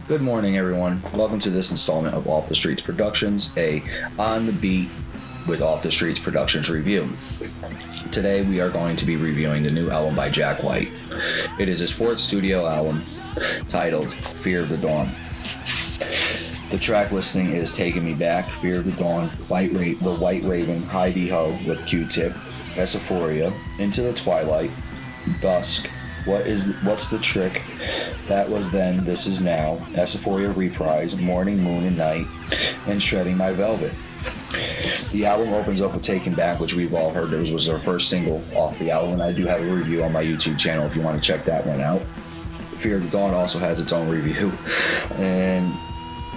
Good morning, everyone. Welcome to this installment of Off the Streets Productions, a On the Beat with Off the Streets Productions review. Today we are going to be reviewing the new album by Jack White. It is his fourth studio album, titled Fear of the Dawn. The track listing is Taking Me Back, Fear of the Dawn, The White Raven, Hi-De-Ho with Q-Tip, Esophoria, Into the Twilight, Dusk, What's the Trick, That Was Then, This Is Now, Esophoria Reprise, Morning, Moon, and Night, and Shredding My Velvet. The album opens up with Taken Back, which we've all heard was our first single off the album, and I do have a review on my YouTube channel if you want to check that one out. Fear of the Dawn also has its own review, and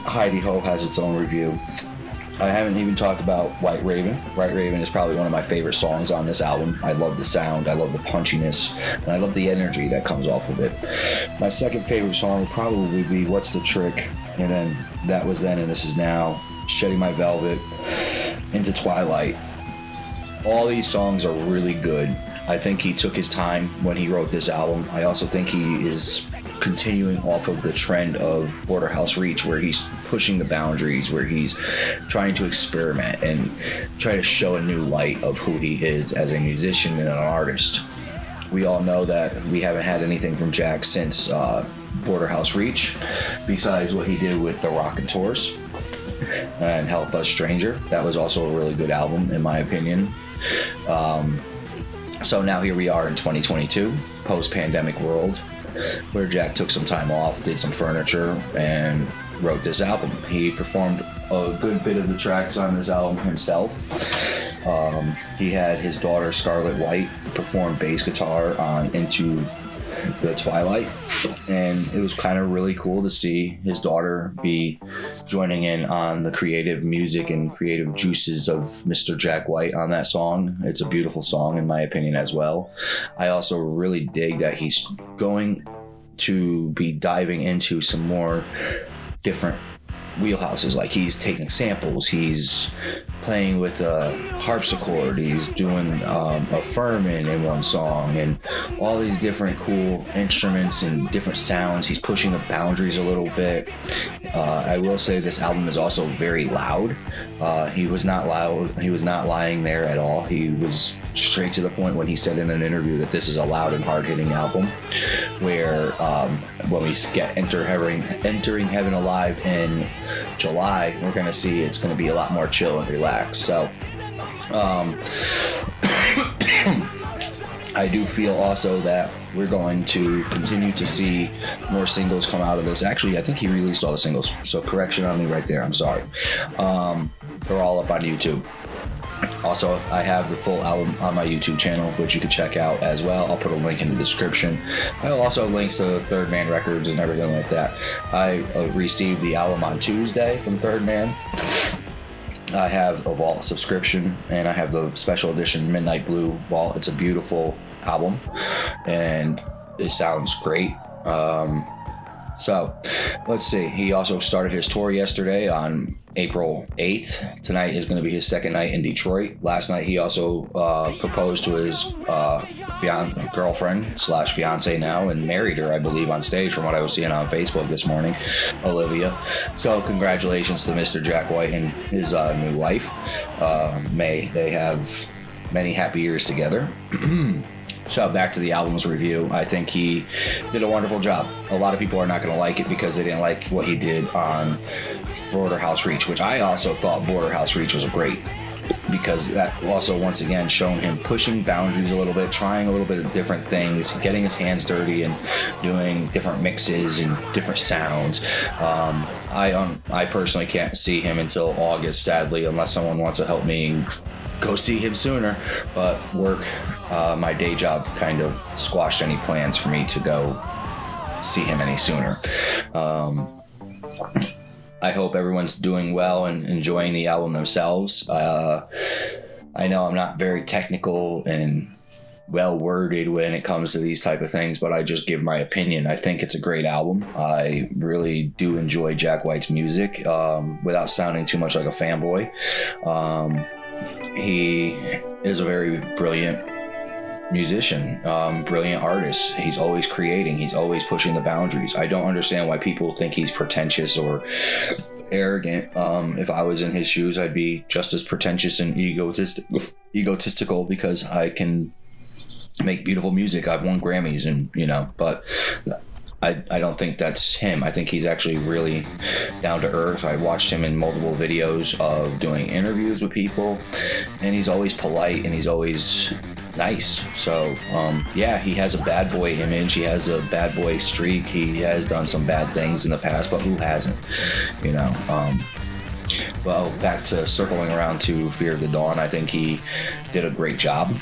Hi-De-Ho has its own review. I haven't even talked about White Raven. White Raven is probably one of my favorite songs on this album. I love the sound, I love the punchiness, and I love the energy that comes off of it. My second favorite song would probably be What's the Trick, and then That Was Then and This Is Now, Shedding My Velvet, Into Twilight. All these songs are really good. I think he took his time when he wrote this album. I also think he is continuing off of the trend of Porterhouse Reach, where he's pushing the boundaries, where he's trying to experiment and try to show a new light of who he is as a musician and an artist. We all know that we haven't had anything from Jack since Porterhouse Reach, besides what he did with the Rockin' Tours and Help Us Stranger. That was also a really good album, in my opinion. So now here we are in 2022, post-pandemic world, where Jack took some time off, did some furniture, and wrote this album. He performed a good bit of the tracks on this album himself. He had his daughter Scarlett White perform bass guitar on Into the Twilight, and it was kind of really cool to see his daughter be joining in on the creative music and creative juices of Mr. Jack White on that song. It's a beautiful song in my opinion as well. I also really dig that he's going to be diving into some more different wheelhouses. Like, he's taking samples, he's playing with a harpsichord, he's doing a Furman in one song, and all these different cool instruments and different sounds. He's pushing the boundaries a little bit. I will say this album is also very loud. He was not lying there at all. He was straight to the point when he said in an interview that this is a loud and hard-hitting album, where when we get entering Heaven Alive in July, we're going to see it's going to be a lot more chill and relaxed. So I do feel also that we're going to continue to see more singles come out of this. Actually, I think he released all the singles, so correction on me right there, I'm sorry. They're all up on YouTube. Also, I have the full album on my YouTube channel, which you can check out as well. I'll put a link in the description. I'll also have links to Third Man Records and everything like that. I received the album on Tuesday from Third Man. I have a Vault subscription, and I have the special edition Midnight Blue Vault. It's a beautiful album, and it sounds great. So, let's see. He also started his tour yesterday on April 8th. Tonight is going to be his second night in Detroit. Last night he also proposed to his girlfriend / fiance now, and married her, I believe, on stage from what I was seeing on Facebook this morning, Olivia. So congratulations to Mr. Jack White and his new wife. May they have many happy years together. So back to the album's review. I think he did a wonderful job. A lot of people are not going to like it because they didn't like what he did on Porterhouse Reach, which I also thought Porterhouse Reach was great, because that also once again shown him pushing boundaries a little bit, trying a little bit of different things, getting his hands dirty and doing different mixes and different sounds. I personally can't see him until August, sadly, unless someone wants to help me go see him sooner, but work, my day job kind of squashed any plans for me to go see him any sooner. I hope everyone's doing well and enjoying the album themselves. I know I'm not very technical and well worded when it comes to these type of things, but I just give my opinion. I think it's a great album. I really do enjoy Jack White's music, without sounding too much like a fanboy. He is a very brilliant musician, brilliant artist. He's always creating. He's always pushing the boundaries. I don't understand why people think he's pretentious or arrogant. If I was in his shoes, I'd be just as pretentious and egotistical because I can make beautiful music. I've won Grammys, and but I don't think that's him. I think he's actually really down to earth. I watched him in multiple videos of doing interviews with people, and he's always polite and he's always nice. So yeah, he has a bad boy image. He has a bad boy streak. He has done some bad things in the past, but who hasn't? Well, back to circling around to Fear of the Dawn, I think he did a great job.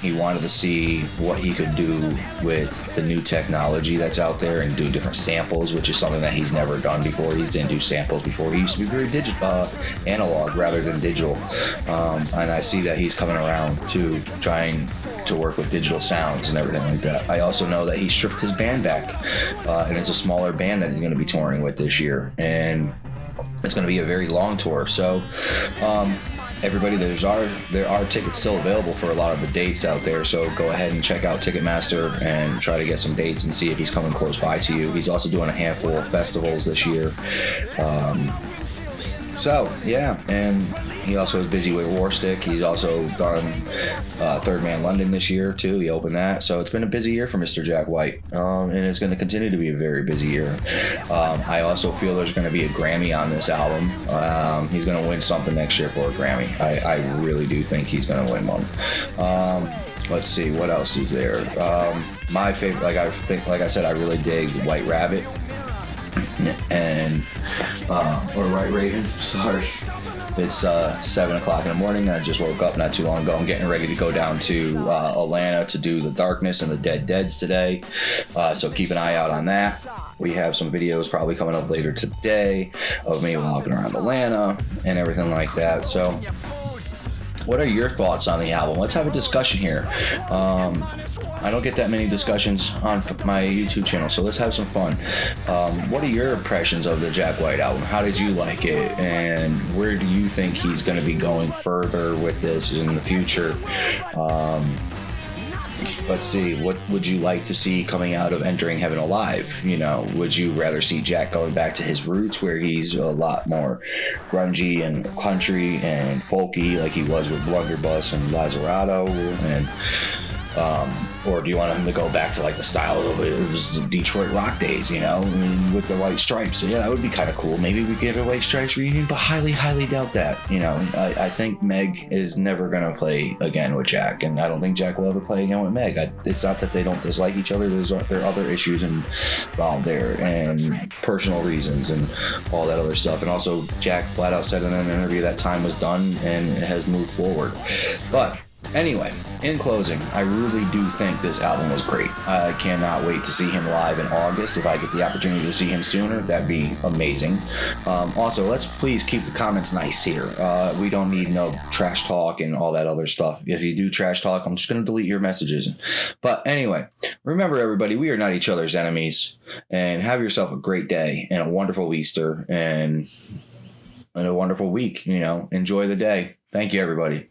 He wanted to see what he could do with the new technology that's out there and do different samples, which is something that he's never done before. He didn't do samples before. He used to be very analog rather than digital. And I see that he's coming around to trying to work with digital sounds and everything like that. I also know that he stripped his band back, and it's a smaller band that he's going to be touring with this year. And it's going to be a very long tour. So everybody, there are tickets still available for a lot of the dates out there. So go ahead and check out Ticketmaster and try to get some dates and see if he's coming close by to you. He's also doing a handful of festivals this year. So yeah, and he also is busy with Warstick. He's also done Third Man London this year too. He opened that, so it's been a busy year for Mr. Jack White, and it's going to continue to be a very busy year. I also feel there's going to be a Grammy on this album. He's going to win something next year for a Grammy. I really do think he's going to win one. Let's see what else is there. My favorite, like I said, I really dig White Rabbit. And or White Raven, sorry. It's 7 o'clock in the morning, and I just woke up not too long ago. I'm getting ready to go down to Atlanta to do The Darkness and the Dead Deads today, so keep an eye out on that. We have some videos probably coming up later today of me walking around Atlanta and everything like that. So what are your thoughts on the album? Let's have a discussion here. I don't get that many discussions on my YouTube channel, so let's have some fun. What are your impressions of the Jack White album? How did you like it? And where do you think he's going to be going further with this in the future? Let's see, what would you like to see coming out of Entering Heaven Alive? Would you rather see Jack going back to his roots where he's a lot more grungy and country and folky like he was with Blunderbuss and Lazzarato, and or do you want him to go back to like the style of his Detroit rock days, with the White Stripes? So yeah, that would be kind of cool. Maybe we get a White Stripes reunion, but highly, highly doubt that. I think Meg is never going to play again with Jack, and I don't think Jack will ever play again with Meg. It's not that they don't dislike each other. There are other issues involved there, and personal reasons and all that other stuff. And also, Jack flat out said in an interview that time was done and it has moved forward. But anyway, in closing, I really do think this album was great. I cannot wait to see him live in August. If I get the opportunity to see him sooner, that'd be amazing. Also, let's please keep the comments nice here. We don't need no trash talk and all that other stuff. If you do trash talk, I'm just going to delete your messages. But anyway, remember everybody, we are not each other's enemies. And have yourself a great day and a wonderful Easter and a wonderful week. Enjoy the day. Thank you, everybody.